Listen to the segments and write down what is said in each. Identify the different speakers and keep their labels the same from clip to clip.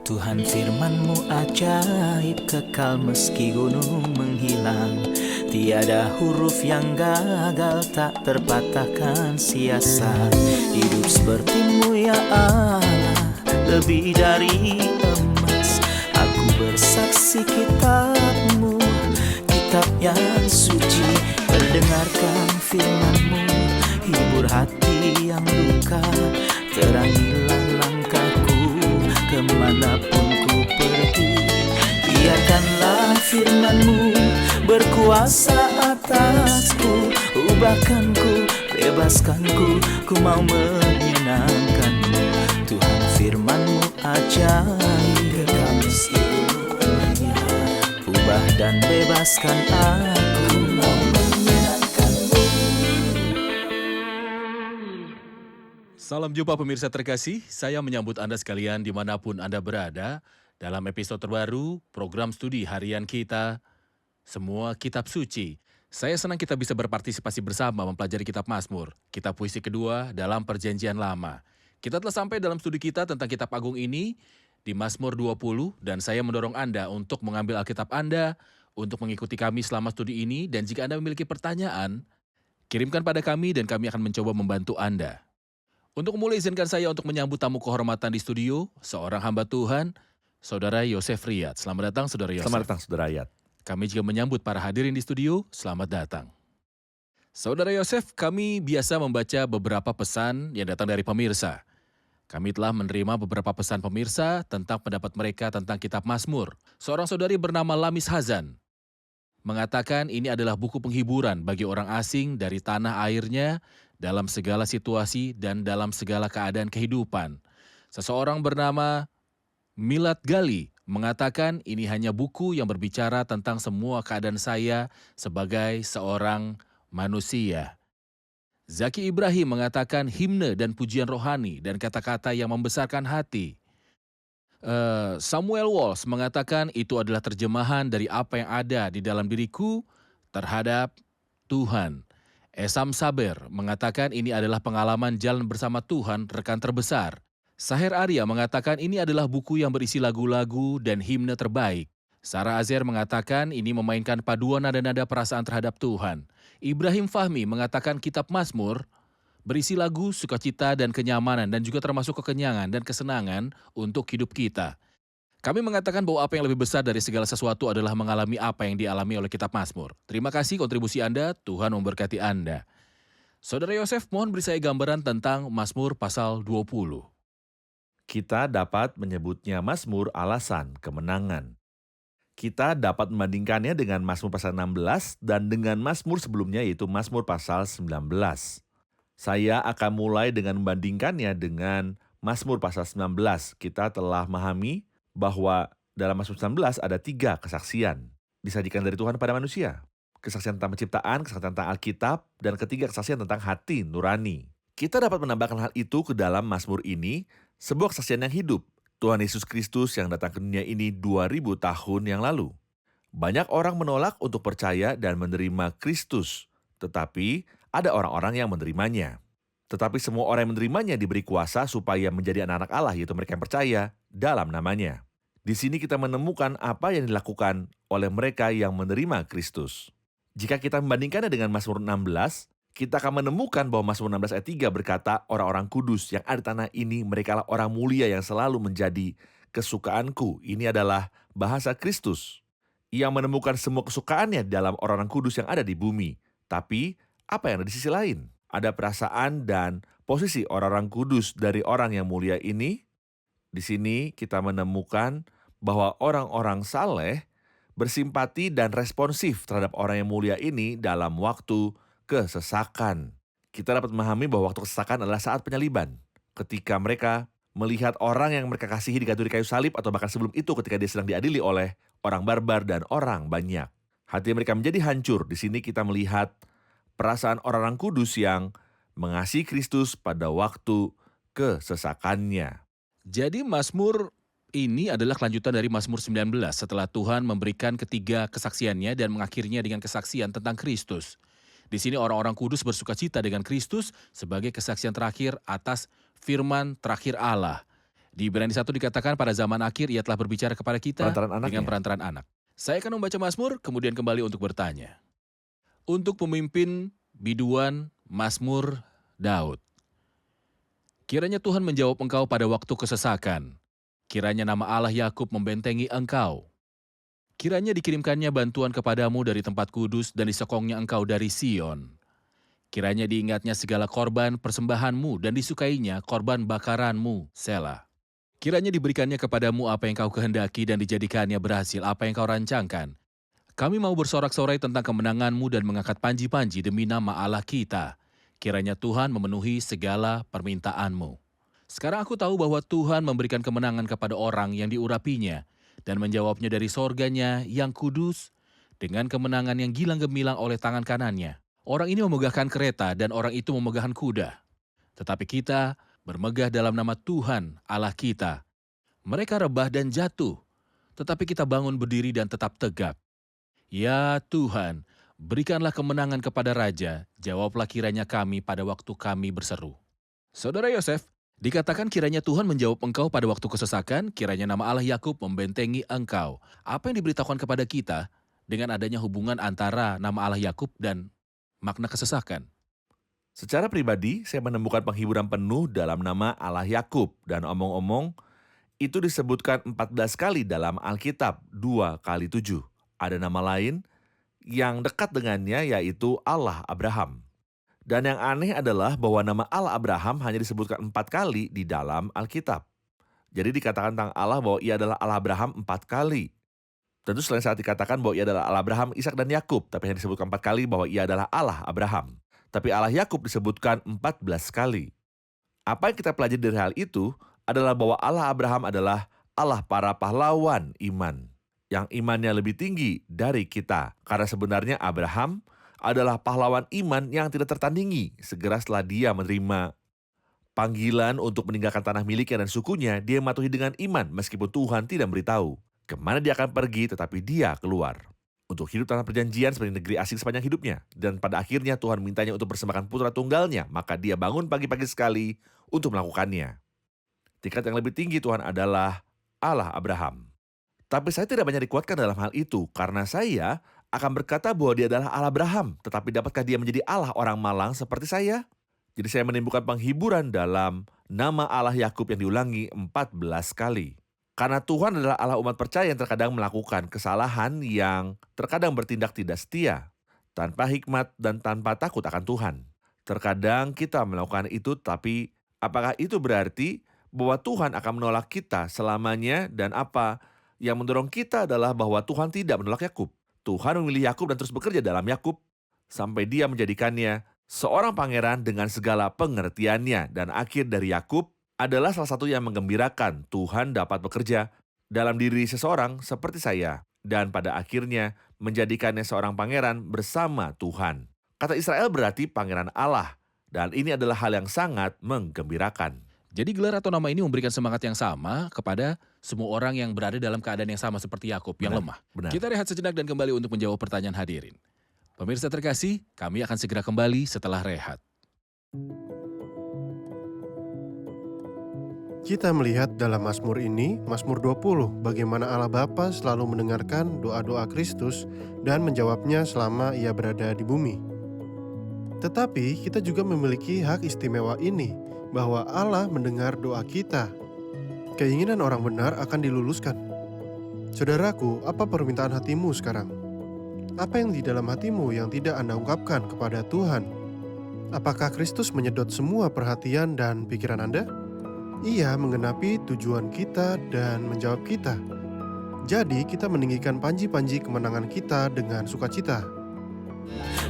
Speaker 1: Tuhan firman-Mu ajaib, kekal meski gunung menghilang. Tiada huruf yang gagal, tak terpatahkan sia-sia. Hidup seperti-Mu ya Allah, lebih dari emas. Aku bersaksi kitab-Mu, kitab yang suci. Mendengarkan firman-Mu, hibur hati yang luka. Terangilah langkahku kemanapun ku pergi. Biarkanlah firman-Mu berkuasa atasku. Ubahkanku, bebaskanku, ku mau menyenangkan-Mu. Tuhan firman-Mu ajaib, kekal meski gunung menghilang. Ubah dan bebaskan aku, mau menyenangkan-Mu.
Speaker 2: Salam jumpa pemirsa terkasih, saya menyambut Anda sekalian dimanapun Anda berada dalam episode terbaru program studi harian kita, Semua Kitab Suci. Saya senang kita bisa berpartisipasi bersama mempelajari kitab Mazmur, kitab puisi kedua dalam Perjanjian Lama. Kita telah sampai dalam studi kita tentang kitab agung ini di Mazmur 20 dan saya mendorong Anda untuk mengambil Alkitab Anda untuk mengikuti kami selama studi ini, dan jika Anda memiliki pertanyaan, kirimkan pada kami dan kami akan mencoba membantu Anda. Untuk mulai, izinkan saya untuk menyambut tamu kehormatan di studio, seorang hamba Tuhan, Saudara Yosef Riyad. Selamat datang, Saudara Yosef.
Speaker 3: Selamat datang, Saudara Riyad.
Speaker 2: Kami juga menyambut para hadirin di studio, selamat datang. Saudara Yosef, kami biasa membaca beberapa pesan yang datang dari pemirsa. Kami telah menerima beberapa pesan pemirsa tentang pendapat mereka tentang kitab Mazmur. Seorang saudari bernama Lamis Hazan mengatakan ini adalah buku penghiburan bagi orang asing dari tanah airnya dalam segala situasi dan dalam segala keadaan kehidupan. Seseorang bernama Milad Gali mengatakan ini hanya buku yang berbicara tentang semua keadaan saya sebagai seorang manusia. Zaki Ibrahim mengatakan himne dan pujian rohani dan kata-kata yang membesarkan hati. Samuel Walsh mengatakan itu adalah terjemahan dari apa yang ada di dalam diriku terhadap Tuhan. Esam Saber mengatakan ini adalah pengalaman jalan bersama Tuhan, rekan terbesar. Saher Arya mengatakan ini adalah buku yang berisi lagu-lagu dan himne terbaik. Sarah Azer mengatakan ini memainkan paduan nada-nada perasaan terhadap Tuhan. Ibrahim Fahmi mengatakan kitab Mazmur berisi lagu, sukacita, dan kenyamanan, dan juga termasuk kekenyangan dan kesenangan untuk hidup kita. Kami mengatakan bahwa apa yang lebih besar dari segala sesuatu adalah mengalami apa yang dialami oleh kitab Mazmur. Terima kasih kontribusi Anda, Tuhan memberkati Anda. Saudara Yosef, mohon beri saya gambaran tentang Mazmur pasal 20.
Speaker 3: Kita dapat menyebutnya Mazmur alasan kemenangan. Kita dapat membandingkannya dengan Mazmur pasal 16 dan dengan Mazmur sebelumnya, yaitu Mazmur pasal 19. Saya akan mulai dengan membandingkannya dengan Mazmur pasal 19. Kita telah memahami bahwa dalam Mazmur 19 ada 3 kesaksian disajikan dari Tuhan pada manusia. Kesaksian tentang penciptaan, kesaksian tentang Alkitab, dan ketiga kesaksian tentang hati nurani. Kita dapat menambahkan hal itu ke dalam Mazmur ini, sebuah kesaksian yang hidup. Tuhan Yesus Kristus yang datang ke dunia ini 2000 tahun yang lalu. Banyak orang menolak untuk percaya dan menerima Kristus, tetapi ada orang-orang yang menerimanya. Tetapi semua orang yang menerimanya diberi kuasa supaya menjadi anak-anak Allah, yaitu mereka yang percaya dalam namanya. Di sini kita menemukan apa yang dilakukan oleh mereka yang menerima Kristus. Jika kita membandingkannya dengan Mazmur 16, kita akan menemukan bahwa Mazmur 16 ayat 3 berkata, orang-orang kudus yang ada di tanah ini, merekalah orang mulia yang selalu menjadi kesukaanku. Ini adalah bahasa Kristus yang menemukan semua kesukaannya dalam orang-orang kudus yang ada di bumi. Tapi apa yang ada di sisi lain? Ada perasaan dan posisi orang-orang kudus dari orang yang mulia ini. Di sini kita menemukan bahwa orang-orang saleh bersimpati dan responsif terhadap orang yang mulia ini dalam waktu kesesakan. Kita dapat memahami bahwa waktu kesesakan adalah saat penyaliban. Ketika mereka melihat orang yang mereka kasihi digantung di kayu salib, atau bahkan sebelum itu ketika dia sedang diadili oleh orang barbar dan orang banyak. Hati mereka menjadi hancur. Di sini kita melihat perasaan orang-orang kudus yang mengasihi Kristus pada waktu kesesakannya.
Speaker 2: Jadi Mazmur ini adalah kelanjutan dari Mazmur 19 setelah Tuhan memberikan ketiga kesaksiannya dan mengakhirinya dengan kesaksian tentang Kristus. Di sini orang-orang kudus bersukacita dengan Kristus sebagai kesaksian terakhir atas firman terakhir Allah. Di Ibrani 1 dikatakan pada zaman akhir ia telah berbicara kepada kita
Speaker 3: Perantaran anaknya.
Speaker 2: dengan perantaran anak. Saya akan membaca Mazmur, kemudian kembali untuk bertanya. Untuk pemimpin biduan Mazmur Daud. Kiranya Tuhan menjawab engkau pada waktu kesesakan. Kiranya nama Allah Yakub membentengi engkau. Kiranya dikirimkannya bantuan kepadamu dari tempat kudus dan disokongnya engkau dari Sion. Kiranya diingatnya segala korban persembahanmu dan disukainya korban bakaranmu, Selah. Kiranya diberikannya kepadamu apa yang kau kehendaki dan dijadikannya berhasil apa yang kau rancangkan. Kami mau bersorak-sorai tentang kemenanganmu dan mengangkat panji-panji demi nama Allah kita. Kiranya Tuhan memenuhi segala permintaanmu. Sekarang aku tahu bahwa Tuhan memberikan kemenangan kepada orang yang diurapinya dan menjawabnya dari sorganya yang kudus dengan kemenangan yang gilang gemilang oleh tangan kanannya. Orang ini memegahkan kereta dan orang itu memegahkan kuda. Tetapi kita bermegah dalam nama Tuhan Allah kita. Mereka rebah dan jatuh, tetapi kita bangun berdiri dan tetap tegak. Ya Tuhan, berikanlah kemenangan kepada Raja, jawablah kiranya kami pada waktu kami berseru. Saudara Yosef, dikatakan kiranya Tuhan menjawab engkau pada waktu kesesakan, kiranya nama Allah Yakub membentengi engkau. Apa yang diberitahukan kepada kita dengan adanya hubungan antara nama Allah Yakub dan makna kesesakan?
Speaker 3: Secara pribadi, saya menemukan penghiburan penuh dalam nama Allah Yakub. Dan omong-omong, itu disebutkan 14 kali dalam Alkitab, 2 kali 7. Ada nama lain yang dekat dengannya yaitu Allah Abraham. Dan yang aneh adalah bahwa nama Allah Abraham hanya disebutkan 4 kali di dalam Alkitab. Jadi dikatakan tentang Allah bahwa ia adalah Allah Abraham 4 kali. Tentu selain saat dikatakan bahwa ia adalah Allah Abraham, Ishak dan Yakub, tapi hanya disebutkan 4 kali bahwa ia adalah Allah Abraham. Tapi Allah Yakub disebutkan 14 kali. Apa yang kita pelajari dari hal itu adalah bahwa Allah Abraham adalah Allah para pahlawan iman, yang imannya lebih tinggi dari kita. Karena sebenarnya Abraham adalah pahlawan iman yang tidak tertandingi. Segera setelah dia menerima panggilan untuk meninggalkan tanah miliknya dan sukunya, dia mematuhi dengan iman meskipun Tuhan tidak memberitahu kemana dia akan pergi, tetapi dia keluar untuk hidup tanah perjanjian seperti negeri asing sepanjang hidupnya. Dan pada akhirnya Tuhan mintanya untuk persembahkan putra tunggalnya, maka dia bangun pagi-pagi sekali untuk melakukannya. Tingkat yang lebih tinggi Tuhan adalah Allah Abraham. Tapi saya tidak banyak dikuatkan dalam hal itu, karena saya akan berkata bahwa dia adalah Allah Abraham, tetapi dapatkah dia menjadi Allah orang malang seperti saya? Jadi saya menimbulkan penghiburan dalam nama Allah Yakub yang diulangi 14 kali. Karena Tuhan adalah Allah umat percaya yang terkadang melakukan kesalahan, yang terkadang bertindak tidak setia, tanpa hikmat dan tanpa takut akan Tuhan. Terkadang kita melakukan itu, tapi apakah itu berarti bahwa Tuhan akan menolak kita selamanya? Dan apa yang mendorong kita adalah bahwa Tuhan tidak menolak Yakub. Tuhan memilih Yakub dan terus bekerja dalam Yakub sampai dia menjadikannya seorang pangeran dengan segala pengertiannya. Dan akhir dari Yakub adalah salah satu yang menggembirakan. Tuhan dapat bekerja dalam diri seseorang seperti saya, dan pada akhirnya menjadikannya seorang pangeran bersama Tuhan. Kata Israel berarti pangeran Allah, dan ini adalah hal yang sangat menggembirakan.
Speaker 2: Jadi gelar atau nama ini memberikan semangat yang sama kepada semua orang yang berada dalam keadaan yang sama seperti Yakub yang lemah.
Speaker 3: Benar.
Speaker 2: Kita rehat sejenak dan kembali untuk menjawab pertanyaan hadirin. Pemirsa terkasih, kami akan segera kembali setelah rehat.
Speaker 4: Kita melihat dalam Mazmur ini, Mazmur 20, bagaimana Allah Bapa selalu mendengarkan doa-doa Kristus dan menjawabnya selama ia berada di bumi. Tetapi kita juga memiliki hak istimewa ini, bahwa Allah mendengar doa kita. Keinginan orang benar akan diluluskan. Saudaraku, apa permintaan hatimu sekarang? Apa yang di dalam hatimu yang tidak Anda ungkapkan kepada Tuhan? Apakah Kristus menyedot semua perhatian dan pikiran Anda? Ia menggenapi tujuan kita dan menjawab kita. Jadi kita meninggikan panji-panji kemenangan kita dengan sukacita.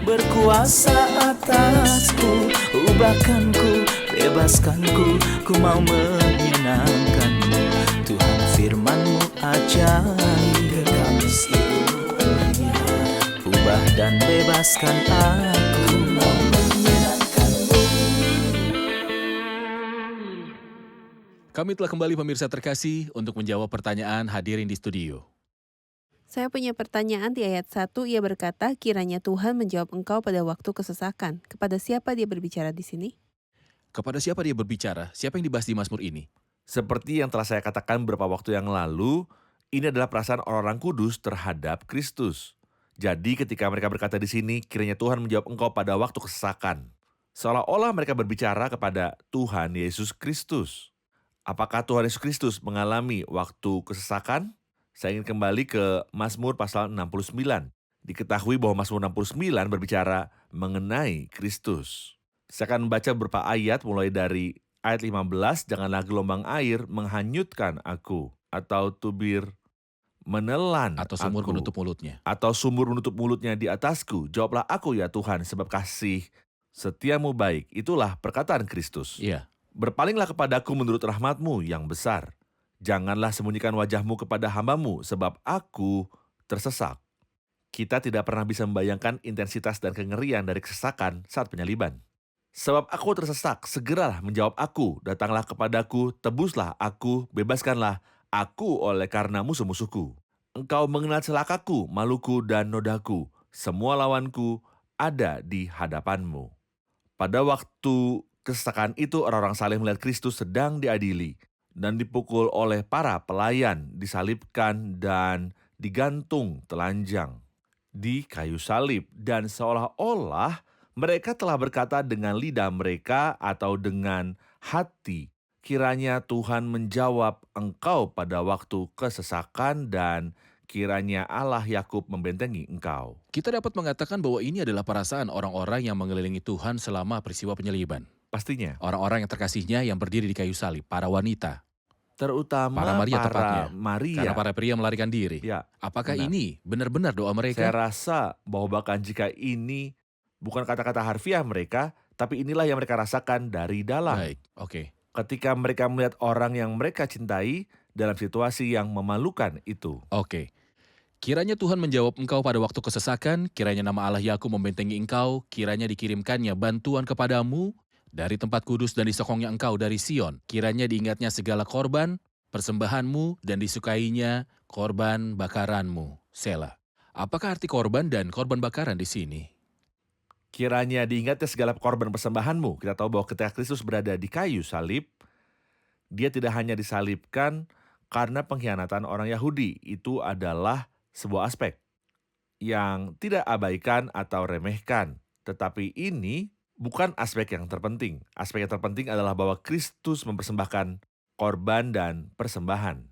Speaker 1: Berkuasa atasku, ubahkanku, bebaskanku, ku mau menyenangkanmu. Tuhan firman-Mu ajaib, kekal meskipun ubah dan bebaskan aku, mau menyenangkanmu.
Speaker 2: Kami telah kembali pemirsa terkasih untuk menjawab pertanyaan hadirin di studio.
Speaker 5: Saya punya pertanyaan di ayat 1, ia berkata, kiranya Tuhan menjawab engkau pada waktu kesesakan. Kepada siapa dia berbicara di sini?
Speaker 2: Kepada siapa dia berbicara? Siapa yang dibahas di Mazmur ini?
Speaker 3: Seperti yang telah saya katakan beberapa waktu yang lalu, ini adalah perasaan orang-orang kudus terhadap Kristus. Jadi ketika mereka berkata di sini, kiranya Tuhan menjawab engkau pada waktu kesesakan. Seolah-olah mereka berbicara kepada Tuhan Yesus Kristus. Apakah Tuhan Yesus Kristus mengalami waktu kesesakan? Saya ingin kembali ke Mazmur pasal 69. Diketahui bahwa Mazmur 69 berbicara mengenai Kristus. Saya akan membaca beberapa ayat mulai dari ayat 15, janganlah gelombang air menghanyutkan aku, atau tubir menelan
Speaker 2: Atau sumur
Speaker 3: aku,
Speaker 2: menutup mulutnya.
Speaker 3: atau sumur menutup mulutnya di atasku. Jawablah aku ya Tuhan, sebab kasih setiamu baik. Itulah perkataan Kristus.
Speaker 2: Iya,
Speaker 3: Berpalinglah kepadaku menurut rahmat-Mu yang besar. Janganlah sembunyikan wajah-Mu kepada hamba-Mu, sebab aku tersesak. Kita tidak pernah bisa membayangkan intensitas dan kengerian dari kesesakan saat penyaliban. Sebab aku tersesak, segeralah menjawab aku, datanglah kepadaku, tebuslah aku, bebaskanlah aku oleh karena musuh-musuhku. Engkau mengenal celakaku, maluku, dan nodaku. Semua lawanku ada di hadapan-Mu. Pada waktu kesesakan itu, orang-orang saleh melihat Kristus sedang diadili dan dipukul oleh para pelayan, disalibkan dan digantung telanjang di kayu salib. Dan seolah-olah mereka telah berkata dengan lidah mereka atau dengan hati, kiranya Tuhan menjawab engkau pada waktu kesesakan dan kiranya Allah Yakub membentengi engkau.
Speaker 2: kita dapat mengatakan bahwa ini adalah perasaan orang-orang yang mengelilingi Tuhan selama peristiwa penyaliban.
Speaker 3: Pastinya.
Speaker 2: Orang-orang yang terkasihnya yang berdiri di kayu salib, para wanita,
Speaker 3: Terutama
Speaker 2: para Maria tepatnya.
Speaker 3: Maria.
Speaker 2: Karena para pria melarikan diri.
Speaker 3: Ya,
Speaker 2: Apakah
Speaker 3: benar.
Speaker 2: ini benar-benar doa
Speaker 3: Saya
Speaker 2: mereka?
Speaker 3: rasa bahwa bahkan jika ini bukan kata-kata harfiah mereka, tapi inilah yang mereka rasakan dari dalam.
Speaker 2: Baik, oke.
Speaker 3: Ketika mereka melihat orang yang mereka cintai dalam situasi yang memalukan itu.
Speaker 2: Oke. Kiranya Tuhan menjawab engkau pada waktu kesesakan, kiranya nama Allah Yakub membentengi engkau, kiranya dikirimkannya bantuan kepadamu dari tempat kudus dan disokongnya engkau dari Sion. Kiranya diingatnya segala korban, persembahanmu dan disukainya korban bakaranmu. Sela. Apakah arti korban dan korban bakaran di sini?
Speaker 3: Kiranya diingatnya segala korban persembahanmu. Kita tahu bahwa ketika Kristus berada di kayu salib, dia tidak hanya disalibkan karena pengkhianatan orang Yahudi. Itu adalah sebuah aspek yang tidak abaikan atau remehkan. Tetapi ini bukan aspek yang terpenting. Aspek yang terpenting adalah bahwa Kristus mempersembahkan korban dan persembahan.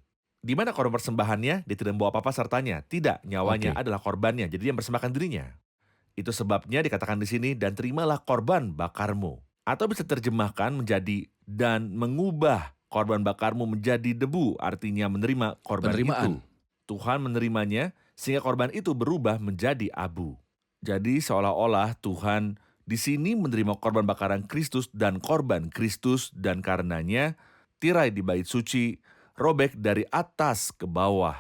Speaker 3: Di mana korban persembahannya? Dia tidak membawa apa-apa sertanya. Tidak, nyawanya
Speaker 2: Oke.
Speaker 3: adalah korbannya. Jadi dia mempersembahkan dirinya. Itu sebabnya dikatakan di sini, dan terimalah korban bakarmu. Atau bisa terjemahkan menjadi, dan mengubah korban bakarmu menjadi debu. Artinya menerima korban
Speaker 2: Penerimaan.
Speaker 3: itu. Tuhan menerimanya sehingga korban itu berubah menjadi abu. Jadi seolah-olah Tuhan di sini menerima korban bakaran Kristus dan korban Kristus, dan karenanya tirai di bait suci robek dari atas ke bawah.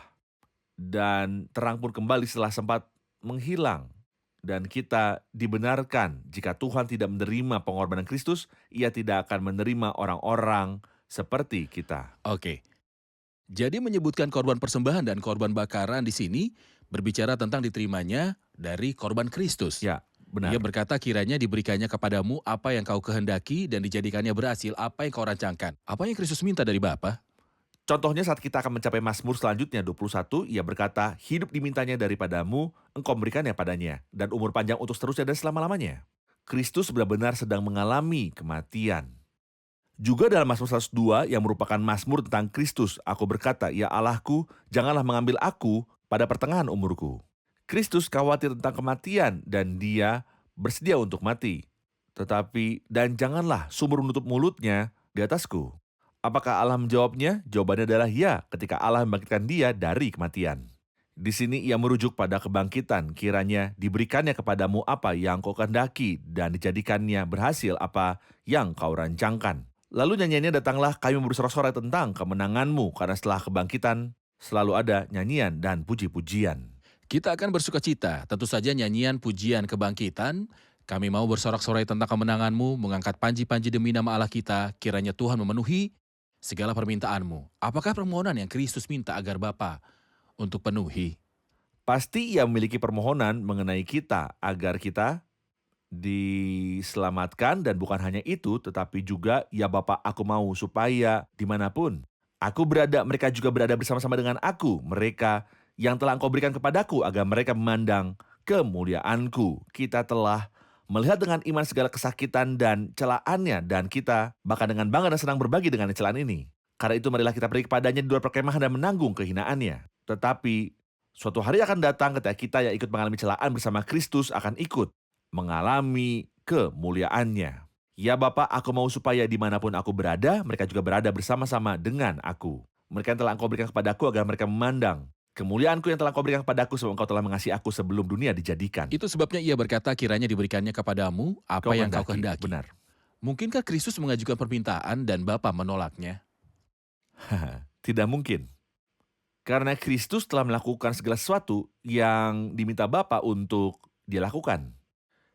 Speaker 3: Dan terang pun kembali setelah sempat menghilang. Dan kita dibenarkan jika Tuhan tidak menerima pengorbanan Kristus, ia tidak akan menerima orang-orang seperti kita.
Speaker 2: Oke. Jadi menyebutkan korban persembahan dan korban bakaran di sini berbicara tentang diterimanya dari korban Kristus.
Speaker 3: Ya, benar.
Speaker 2: Ia berkata kiranya diberikannya kepadamu apa yang kau kehendaki dan dijadikannya berhasil apa yang kau rancangkan. Apa yang Kristus minta dari Bapa?
Speaker 3: Contohnya saat kita akan mencapai Mazmur selanjutnya 21, ia berkata, hidup dimintanya daripadamu, engkau memberikannya padanya, dan umur panjang untuk seterusnya dan selama-lamanya. Kristus benar-benar sedang mengalami kematian. Juga dalam Mazmur 102 yang merupakan Mazmur tentang Kristus, aku berkata, ya Allahku, janganlah mengambil aku pada pertengahan umurku. Kristus khawatir tentang kematian dan dia bersedia untuk mati. Tetapi, dan janganlah sumur menutup mulutnya di atasku. Apakah Allah menjawabnya? Jawabannya adalah ya, ketika Allah membangkitkan dia dari kematian. Di sini ia merujuk pada kebangkitan, kiranya diberikannya kepadamu apa yang kau kehendaki dan dijadikannya berhasil apa yang kau rancangkan. Lalu nyanyiannya datanglah kami bersorak-sorai tentang kemenanganmu, karena setelah kebangkitan selalu ada nyanyian dan puji-pujian.
Speaker 2: Kita akan bersukacita, tentu saja nyanyian pujian kebangkitan. Kami mau bersorak-sorai tentang kemenanganmu, mengangkat panji-panji demi nama Allah kita, kiranya Tuhan memenuhi segala permintaanmu. Apakah permohonan yang Kristus minta agar Bapa untuk penuhi?
Speaker 3: Pasti ia memiliki permohonan mengenai kita agar kita diselamatkan, dan bukan hanya itu, tetapi juga, ya Bapa, aku mau supaya dimanapun aku berada, mereka juga berada bersama-sama dengan aku, mereka yang telah Engkau berikan kepadaku, agar mereka memandang kemuliaanku. Kita telah melihat dengan iman segala kesakitan dan celaannya, dan kita bahkan dengan bangga dan senang berbagi dengan celaan ini. Karena itu marilah kita pergi kepadanya di luar perkemahan dan menanggung kehinaannya. Tetapi suatu hari akan datang ketika kita yang ikut mengalami celaan bersama Kristus akan ikut mengalami kemuliaannya. Ya Bapa, aku mau supaya dimanapun aku berada, mereka juga berada bersama-sama dengan aku. Mereka yang telah Engkau berikan kepadaku, agar mereka memandang kemuliaanku yang telah Engkau berikan kepadaku, sebab Engkau telah mengasihi aku sebelum dunia dijadikan.
Speaker 2: Itu sebabnya ia berkata kiranya diberikannya kepadamu apa yang kau kehendaki.
Speaker 3: Benar.
Speaker 2: Mungkinkah Kristus mengajukan permintaan dan Bapa menolaknya?
Speaker 3: Tidak mungkin. Karena Kristus telah melakukan segala sesuatu yang diminta Bapa untuk Dia lakukan.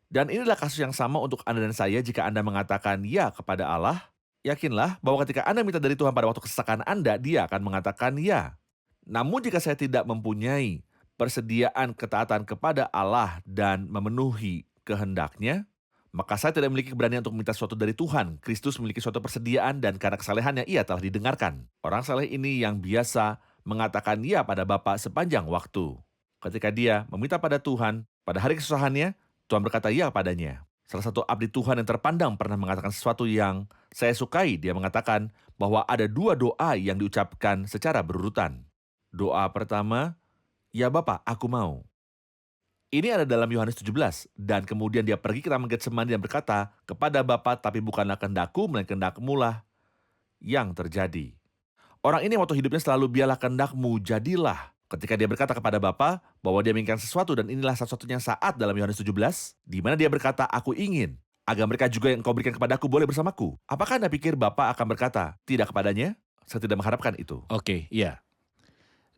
Speaker 3: Dan inilah kasus yang sama untuk Anda dan saya. Jika Anda mengatakan ya kepada Allah, yakinlah bahwa ketika Anda minta dari Tuhan pada waktu kesesakan Anda, Dia akan mengatakan ya. Namun jika saya tidak mempunyai persediaan ketaatan kepada Allah dan memenuhi kehendak-Nya, maka saya tidak memiliki keberanian untuk meminta sesuatu dari Tuhan. Kristus memiliki suatu persediaan, dan karena kesalehannya ia telah didengarkan. Orang saleh ini yang biasa mengatakan ya pada Bapa sepanjang waktu. Ketika dia meminta pada Tuhan, pada hari kesusahannya, Tuhan berkata ya padanya. Salah satu abdi Tuhan yang terpandang pernah mengatakan sesuatu yang saya sukai. Dia mengatakan bahwa ada 2 doa yang diucapkan secara berurutan. Doa pertama, ya Bapa, aku mau. Ini ada dalam Yohanes 17, dan kemudian dia pergi ke Taman Getsemani dan berkata kepada Bapa, tapi bukanlah kehendakku, melainkan kehendak-Mu lah yang terjadi. Orang ini waktu hidupnya selalu biarlah kehendak-Mu jadilah. Ketika dia berkata kepada Bapa bahwa dia menginginkan sesuatu, dan inilah satu-satunya saat dalam Yohanes 17, di mana dia berkata, aku ingin agar mereka juga yang Engkau berikan kepadaku boleh bersamaku. Apakah Anda pikir Bapa akan berkata tidak kepadanya? Saya tidak mengharapkan itu.
Speaker 2: Oke, ya.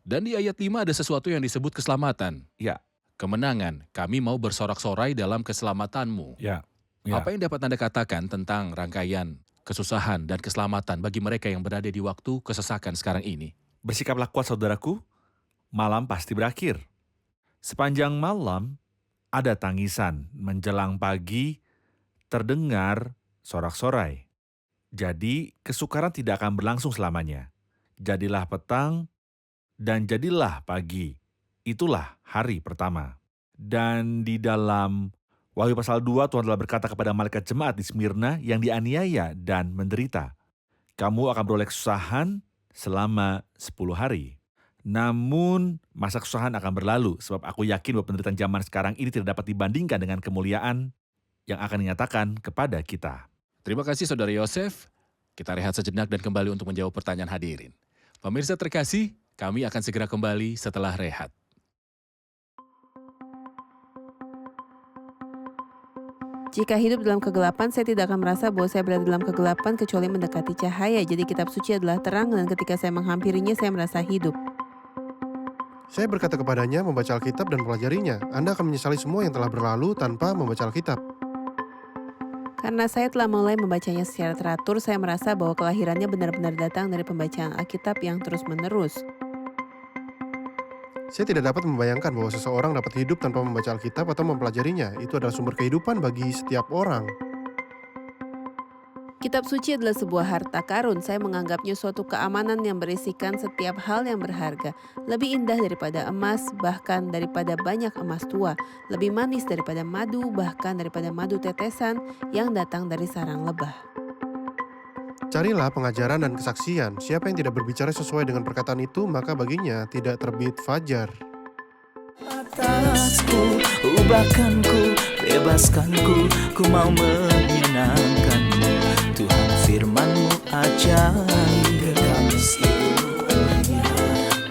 Speaker 2: Dan di ayat 5 ada sesuatu yang disebut keselamatan.
Speaker 3: Ya.
Speaker 2: Kemenangan, kami mau bersorak-sorai dalam keselamatan-Mu.
Speaker 3: Ya.
Speaker 2: Apa yang dapat Anda katakan tentang rangkaian kesusahan dan keselamatan bagi mereka yang berada di waktu kesesakan sekarang ini?
Speaker 3: Bersikaplah kuat saudaraku, malam pasti berakhir. Sepanjang malam ada tangisan, menjelang pagi terdengar sorak-sorai. Jadi kesukaran tidak akan berlangsung selamanya. Jadilah petang dan jadilah pagi. Itulah hari pertama. Dan di dalam Wahyu pasal 2, Tuhan telah berkata kepada malaikat jemaat di Smyrna yang dianiaya dan menderita, kamu akan beroleh kesusahan selama 10 hari. Namun masa kesusahan akan berlalu, sebab aku yakin bahwa penderitaan zaman sekarang ini tidak dapat dibandingkan dengan kemuliaan yang akan dinyatakan kepada kita.
Speaker 2: Terima kasih Saudara Yosef. Kita rehat sejenak dan kembali untuk menjawab pertanyaan hadirin. Pemirsa terkasih, kami akan segera kembali setelah rehat.
Speaker 5: Jika hidup dalam kegelapan, saya tidak akan merasa bahwa saya berada dalam kegelapan kecuali mendekati cahaya. Jadi kitab suci adalah terang, dan ketika saya menghampirinya, saya merasa hidup.
Speaker 4: Saya berkata kepadanya membaca Alkitab dan mempelajarinya. Anda akan menyesali semua yang telah berlalu tanpa membaca Alkitab.
Speaker 5: Karena saya telah mulai membacanya secara teratur, saya merasa bahwa kelahirannya benar-benar datang dari pembacaan Alkitab yang terus-menerus.
Speaker 4: Saya tidak dapat membayangkan bahwa seseorang dapat hidup tanpa membaca Alkitab atau mempelajarinya. Itu adalah sumber kehidupan bagi setiap orang.
Speaker 5: Kitab suci adalah sebuah harta karun. Saya menganggapnya suatu keamanan yang berisikan setiap hal yang berharga. Lebih indah daripada emas, bahkan daripada banyak emas tua. Lebih manis daripada madu, bahkan daripada madu tetesan yang datang dari sarang lebah.
Speaker 4: Carilah pengajaran dan kesaksian. Siapa yang tidak berbicara sesuai dengan perkataan itu, maka baginya tidak terbit fajar.
Speaker 1: Atasku, ubahkanku, bebaskanku, ku mau menyenangkanmu. Tuhan firman-Mu ajaib, kekal seluruhnya.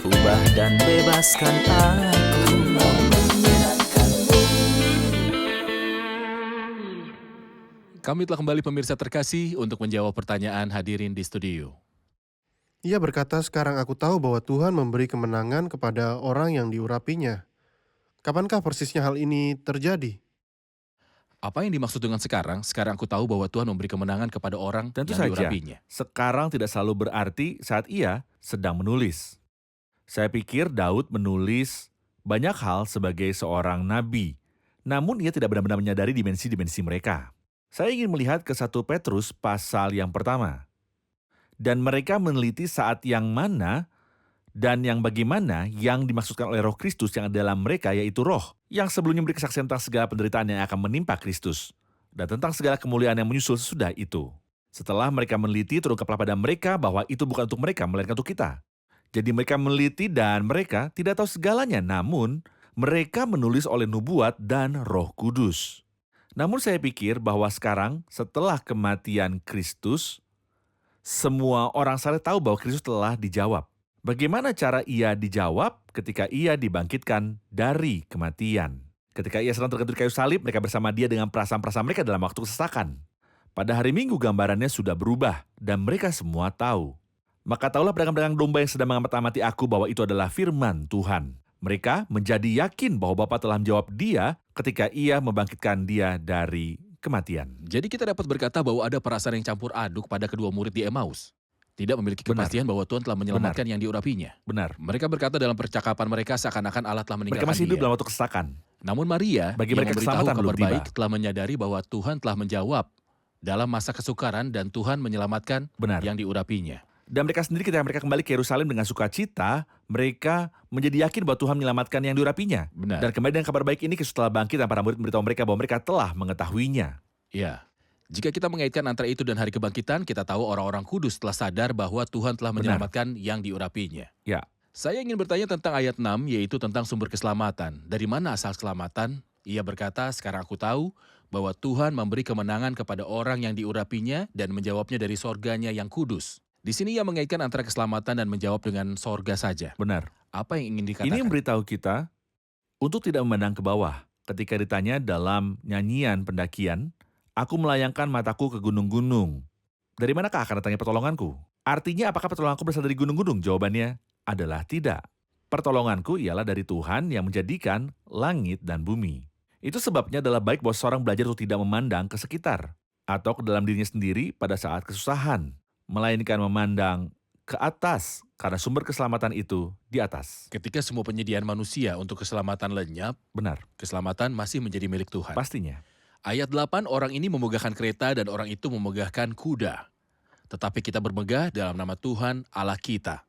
Speaker 1: Ubah dan bebaskan aku, mau menyenangkanmu.
Speaker 2: Kami telah kembali pemirsa terkasih untuk menjawab pertanyaan hadirin di studio.
Speaker 4: Ia berkata, sekarang aku tahu bahwa Tuhan memberi kemenangan kepada orang yang diurapinya. Kapankah persisnya hal ini terjadi?
Speaker 2: Apa yang dimaksud dengan sekarang? Sekarang aku tahu bahwa Tuhan memberi kemenangan kepada orang
Speaker 3: Tentu
Speaker 2: yang
Speaker 3: saja,
Speaker 2: diurapinya.
Speaker 3: sekarang tidak selalu berarti saat ia sedang menulis. Saya pikir Daud menulis banyak hal sebagai seorang nabi. namun ia tidak benar-benar menyadari dimensi-dimensi mereka. Saya ingin melihat ke 1 Petrus pasal yang pertama. Dan mereka meneliti saat yang mana dan yang bagaimana yang dimaksudkan oleh Roh Kristus yang ada dalam mereka, yaitu Roh, yang sebelumnya memberi kesaksian tentang segala penderitaan yang akan menimpa Kristus, dan tentang segala kemuliaan yang menyusul sesudah itu. Setelah mereka meneliti, terungkaplah pada mereka bahwa itu bukan untuk mereka, melainkan untuk kita. Jadi mereka meneliti dan mereka tidak tahu segalanya, namun mereka menulis oleh nubuat dan Roh Kudus. Namun saya pikir bahwa sekarang, setelah kematian Kristus, semua orang saleh tahu bahwa Kristus telah dijawab. Bagaimana cara ia dijawab ketika ia dibangkitkan dari kematian? Ketika ia sedang tergantung di kayu salib, mereka bersama dia dengan perasaan-perasaan mereka dalam waktu kesesakan. Pada hari Minggu gambarannya sudah berubah dan mereka semua tahu. Maka tahulah pedagang-pedagang domba yang sedang mengamati aku bahwa itu adalah firman Tuhan. Mereka menjadi yakin bahwa Bapa telah menjawab dia ketika ia membangkitkan dia dari kematian.
Speaker 2: Jadi kita dapat berkata bahwa ada perasaan yang campur aduk pada kedua murid di Emmaus. Tidak memiliki
Speaker 3: Benar.
Speaker 2: kepastian bahwa Tuhan telah menyelamatkan yang diurapinya.
Speaker 3: Benar.
Speaker 2: Mereka berkata dalam percakapan mereka seakan-akan Allah telah meninggalkan
Speaker 3: Mereka masih hidup
Speaker 2: dia.
Speaker 3: dalam waktu kesesakan.
Speaker 2: Namun Maria
Speaker 3: Bagi
Speaker 2: yang
Speaker 3: mereka
Speaker 2: memberitahu
Speaker 3: keselamatan
Speaker 2: kabar
Speaker 3: belum tiba.
Speaker 2: baik telah menyadari bahwa Tuhan telah menjawab dalam masa kesukaran dan Tuhan menyelamatkan
Speaker 3: Benar.
Speaker 2: yang diurapinya.
Speaker 3: Dan mereka sendiri ketika mereka kembali ke Yerusalem dengan sukacita, mereka menjadi yakin bahwa Tuhan menyelamatkan yang diurapinya.
Speaker 2: Benar.
Speaker 3: Dan kembali dengan kabar baik ini, Kristus telah bangkit dan para murid memberitahu mereka bahwa mereka telah mengetahuinya.
Speaker 2: Ya. Jika kita mengaitkan antara itu dan hari kebangkitan, kita tahu orang-orang kudus telah sadar bahwa Tuhan telah
Speaker 3: Benar.
Speaker 2: menyelamatkan yang diurapinya.
Speaker 3: Ya.
Speaker 2: Saya ingin bertanya tentang ayat 6, yaitu tentang sumber keselamatan. Dari mana asal keselamatan? Ia berkata, sekarang aku tahu bahwa Tuhan memberi kemenangan kepada orang yang diurapinya dan menjawabnya dari sorganya yang kudus. Di sini ia mengaitkan antara keselamatan dan menjawab dengan sorga saja.
Speaker 3: Benar.
Speaker 2: Apa yang ingin dikatakan?
Speaker 3: Ini memberitahu kita untuk tidak memandang ke bawah. Ketika ditanya dalam nyanyian pendakian, aku melayangkan mataku ke gunung-gunung. Dari manakah akan datangnya pertolonganku? Artinya apakah pertolonganku berasal dari gunung-gunung? Jawabannya adalah tidak. Pertolonganku ialah dari Tuhan yang menjadikan langit dan bumi. Itu sebabnya adalah baik bahwa seorang belajar untuk tidak memandang ke sekitar atau ke dalam dirinya sendiri pada saat kesusahan, melainkan memandang ke atas karena sumber keselamatan itu di atas.
Speaker 2: Ketika semua penyediaan manusia untuk keselamatan lenyap,
Speaker 3: Benar,
Speaker 2: keselamatan masih menjadi milik Tuhan.
Speaker 3: pastinya.
Speaker 2: Ayat 8, orang ini memegahkan kereta dan orang itu memegahkan kuda. Tetapi kita bermegah dalam nama Tuhan Allah kita.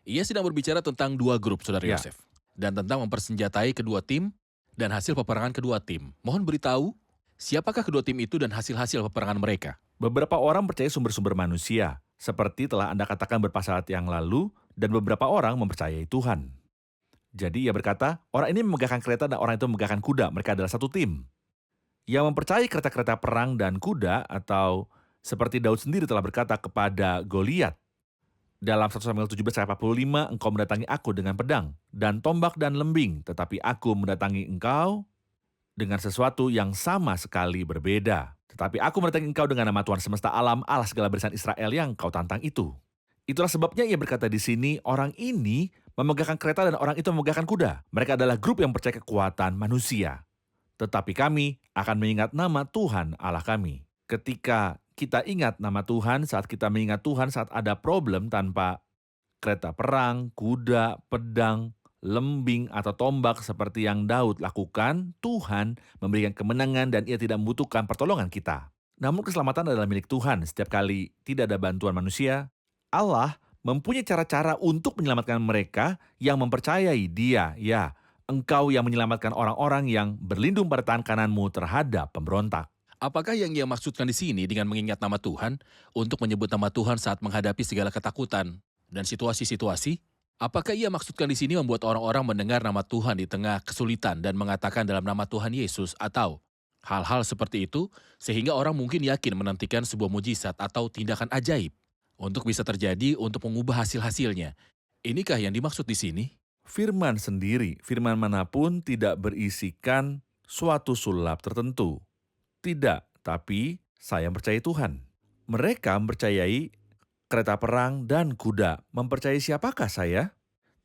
Speaker 2: Ia sedang berbicara tentang dua grup, Saudara
Speaker 3: Ya.
Speaker 2: Yosef. Dan tentang mempersenjatai kedua tim dan hasil peperangan kedua tim. Mohon beritahu, siapakah kedua tim itu dan hasil-hasil peperangan mereka?
Speaker 3: Beberapa orang percaya sumber-sumber manusia, seperti telah Anda katakan beberapa saat yang lalu, dan beberapa orang mempercayai Tuhan. Jadi ia berkata, orang ini memegahkan kereta dan orang itu memegahkan kuda, mereka adalah satu tim. Yang mempercayai kereta-kereta perang dan kuda, atau seperti Daud sendiri telah berkata kepada Goliat, dalam 1 Samuel 17 ayat 45, engkau mendatangi aku dengan pedang, dan tombak dan lembing, tetapi aku mendatangi engkau dengan sesuatu yang sama sekali berbeda. Tetapi aku mendatangi engkau dengan nama Tuhan semesta alam, Allah segala barisan Israel yang kau tantang itu. Itulah sebabnya ia berkata di sini, orang ini memegahkan kereta dan orang itu memegahkan kuda. Mereka adalah grup yang percaya kekuatan manusia. Tetapi kami akan mengingat nama Tuhan Allah kami. Ketika kita ingat nama Tuhan, saat kita mengingat Tuhan saat ada problem tanpa kereta perang, kuda, pedang, lembing, atau tombak seperti yang Daud lakukan, Tuhan memberikan kemenangan dan ia tidak membutuhkan pertolongan kita. Namun keselamatan adalah milik Tuhan. Setiap kali tidak ada bantuan manusia, Allah mempunyai cara-cara untuk menyelamatkan mereka yang mempercayai Dia. Ya, engkau yang menyelamatkan orang-orang yang berlindung pada tangan kananmu terhadap pemberontak.
Speaker 2: Apakah yang ia maksudkan di sini dengan mengingat nama Tuhan untuk menyebut nama Tuhan saat menghadapi segala ketakutan dan situasi-situasi? Apakah ia maksudkan di sini membuat orang-orang mendengar nama Tuhan di tengah kesulitan dan mengatakan dalam nama Tuhan Yesus atau hal-hal seperti itu sehingga orang mungkin yakin menantikan sebuah mujizat atau tindakan ajaib untuk bisa terjadi untuk mengubah hasil-hasilnya? Inikah yang dimaksud di sini?
Speaker 3: Firman sendiri, firman manapun tidak berisikan suatu sulap tertentu. Tidak, tapi saya percaya Tuhan. Mereka mempercayai kereta perang dan kuda. Mempercayai siapakah saya?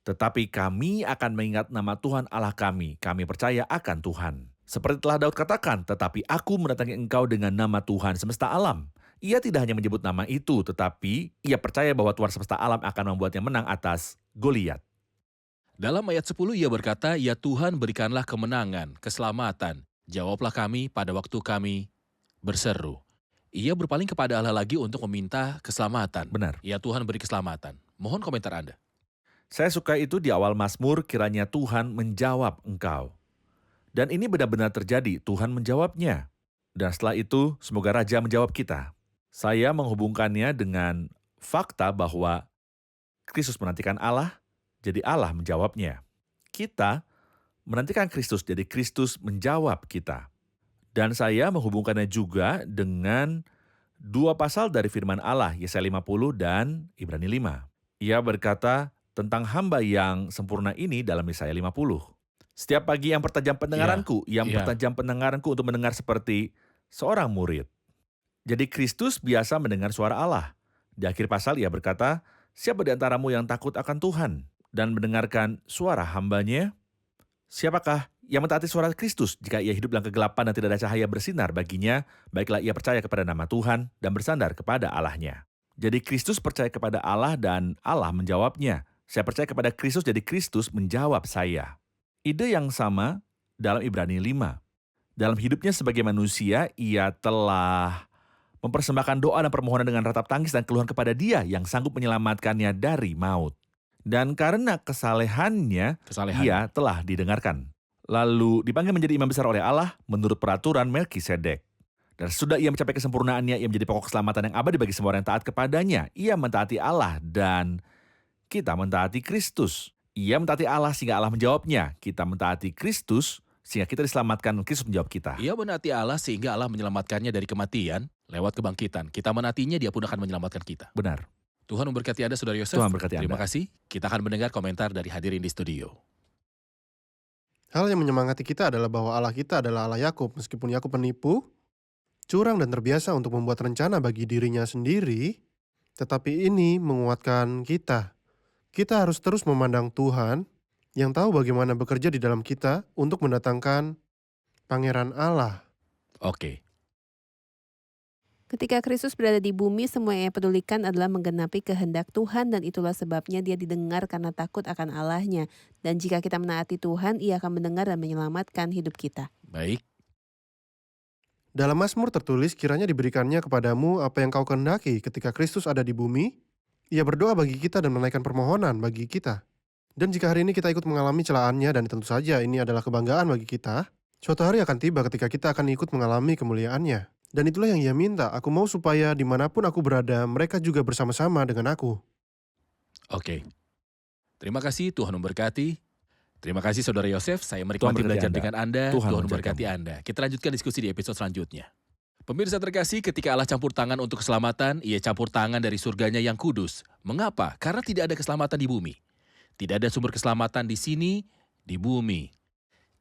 Speaker 3: Tetapi kami akan mengingat nama Tuhan Allah kami. Kami percaya akan Tuhan. Seperti telah Daud katakan, tetapi aku mendatangi engkau dengan nama Tuhan semesta alam. Ia tidak hanya menyebut nama itu, tetapi ia percaya bahwa Tuhan semesta alam akan membuatnya menang atas Goliat.
Speaker 2: Dalam ayat 10 ia berkata, ya Tuhan berikanlah kemenangan, keselamatan, Jawablah kami pada waktu kami berseru. Ia berpaling kepada Allah lagi untuk meminta keselamatan.
Speaker 3: Benar.
Speaker 2: Ya Tuhan beri keselamatan. Mohon komentar Anda.
Speaker 3: Saya suka itu di awal Mazmur, kiranya Tuhan menjawab engkau. Dan ini benar-benar terjadi, Tuhan menjawabnya. Dan setelah itu, semoga Raja menjawab kita. Saya menghubungkannya dengan fakta bahwa Kristus menantikan Allah, jadi Allah menjawabnya. Kita menantikan Kristus, jadi Kristus menjawab kita. Dan saya menghubungkannya juga dengan 2 pasal dari firman Allah, Yesaya 50 dan Ibrani 5. Ia berkata tentang hamba yang sempurna ini dalam Yesaya 50. Setiap pagi yang pertajam pendengaranku, pertajam pendengaranku untuk mendengar seperti seorang murid. Jadi Kristus biasa mendengar suara Allah. Di akhir pasal ia berkata, siapa di antaramu yang takut akan Tuhan dan mendengarkan suara hambanya? Siapakah yang mentaati suara Kristus jika ia hidup dalam kegelapan dan tidak ada cahaya bersinar baginya? Baiklah ia percaya kepada nama Tuhan dan bersandar kepada Allahnya. Jadi Kristus percaya kepada Allah dan Allah menjawabnya. Saya percaya kepada Kristus, jadi Kristus menjawab saya. Ide yang sama dalam Ibrani 5. Dalam hidupnya sebagai manusia, ia telah mempersembahkan doa dan permohonan dengan ratap tangis dan keluhan kepada Dia yang sanggup menyelamatkannya dari maut. Dan karena kesalehannya, ia telah didengarkan. Lalu dipanggil menjadi imam besar oleh Allah menurut peraturan Melkisedek. Dan sudah ia mencapai kesempurnaannya, ia menjadi pokok keselamatan yang abadi bagi semua orang yang taat kepadanya. Ia mentaati Allah dan kita mentaati Kristus. Ia mentaati Allah sehingga Allah menjawabnya. Kita mentaati Kristus sehingga kita diselamatkan, Kristus menjawab kita.
Speaker 2: Ia menaati Allah sehingga Allah menyelamatkannya dari kematian lewat kebangkitan. Kita menaatinya, Dia pun akan menyelamatkan kita.
Speaker 3: Benar.
Speaker 2: Tuhan memberkati Anda, Saudara Yosef.
Speaker 3: Tuhan berkati Anda.
Speaker 2: Terima kasih. Kita akan mendengar komentar dari hadirin di studio.
Speaker 4: Hal yang menyemangati kita adalah bahwa Allah kita adalah Allah Yakub. Meskipun Yakub penipu, curang dan terbiasa untuk membuat rencana bagi dirinya sendiri, tetapi ini menguatkan kita. Kita harus terus memandang Tuhan yang tahu bagaimana bekerja di dalam kita untuk mendatangkan Pangeran Allah.
Speaker 2: Oke.
Speaker 5: Ketika Kristus berada di bumi, semua yang ia pedulikan adalah menggenapi kehendak Tuhan dan itulah sebabnya dia didengar karena takut akan Allahnya. Dan jika kita menaati Tuhan, ia akan mendengar dan menyelamatkan hidup kita.
Speaker 2: Baik.
Speaker 4: Dalam Mazmur tertulis, kiranya diberikannya kepadamu apa yang kau kehendaki ketika Kristus ada di bumi. Ia berdoa bagi kita dan menaikkan permohonan bagi kita. Dan jika hari ini kita ikut mengalami celaannya, dan tentu saja ini adalah kebanggaan bagi kita, suatu hari akan tiba ketika kita akan ikut mengalami kemuliaannya. Dan itulah yang ia minta, aku mau supaya dimanapun aku berada, mereka juga bersama-sama dengan aku.
Speaker 2: Oke. Terima kasih, Tuhan memberkati. Terima kasih Saudara Yosef, saya
Speaker 3: Tuhan
Speaker 2: menikmati
Speaker 3: berkati
Speaker 2: belajar
Speaker 3: Anda.
Speaker 2: dengan Anda.
Speaker 3: Tuhan
Speaker 2: Tuhan
Speaker 3: menjaga
Speaker 2: memberkati Anda. Kita lanjutkan diskusi di episode selanjutnya. Pemirsa terkasih, ketika Allah campur tangan untuk keselamatan, ia campur tangan dari surganya yang kudus. Mengapa? Karena tidak ada keselamatan di bumi. Tidak ada sumber keselamatan di sini, di bumi.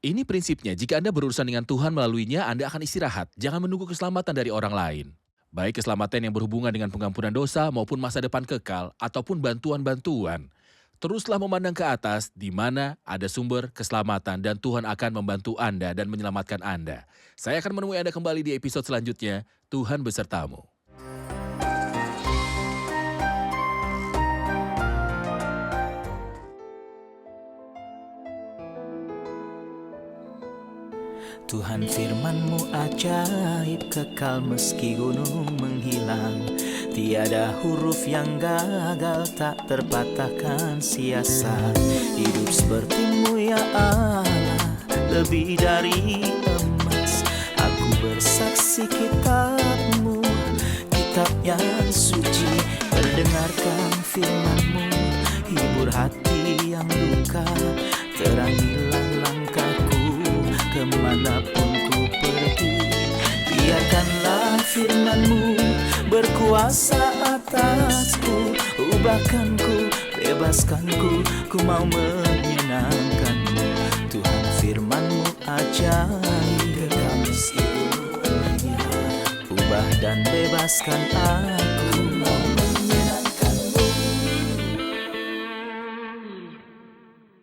Speaker 2: Ini prinsipnya, jika Anda berurusan dengan Tuhan melaluinya, Anda akan istirahat. Jangan menunggu keselamatan dari orang lain. Baik keselamatan yang berhubungan dengan pengampunan dosa maupun masa depan kekal, ataupun bantuan-bantuan. Teruslah memandang ke atas, di mana ada sumber keselamatan dan Tuhan akan membantu Anda dan menyelamatkan Anda. Saya akan menemui Anda kembali di episode selanjutnya. Tuhan besertamu.
Speaker 1: Tuhan firman-Mu ajaib, kekal meski gunung menghilang. Tiada huruf yang gagal, tak terpatahkan siasat. Hidup seperti-Mu ya Allah, lebih dari emas. Aku bersaksi kitab-Mu, kitab yang suci. Mendengarkan firman-Mu, hibur hati yang duka. Terangilah langkahku kemanapun ku pergi. Biarkanlah firman-Mu berkuasa atasku. Ubahkanku, bebaskanku, ku mau menyenangkan-Mu. Tuhan firman-Mu ajaib, ubah dan bebaskan aku.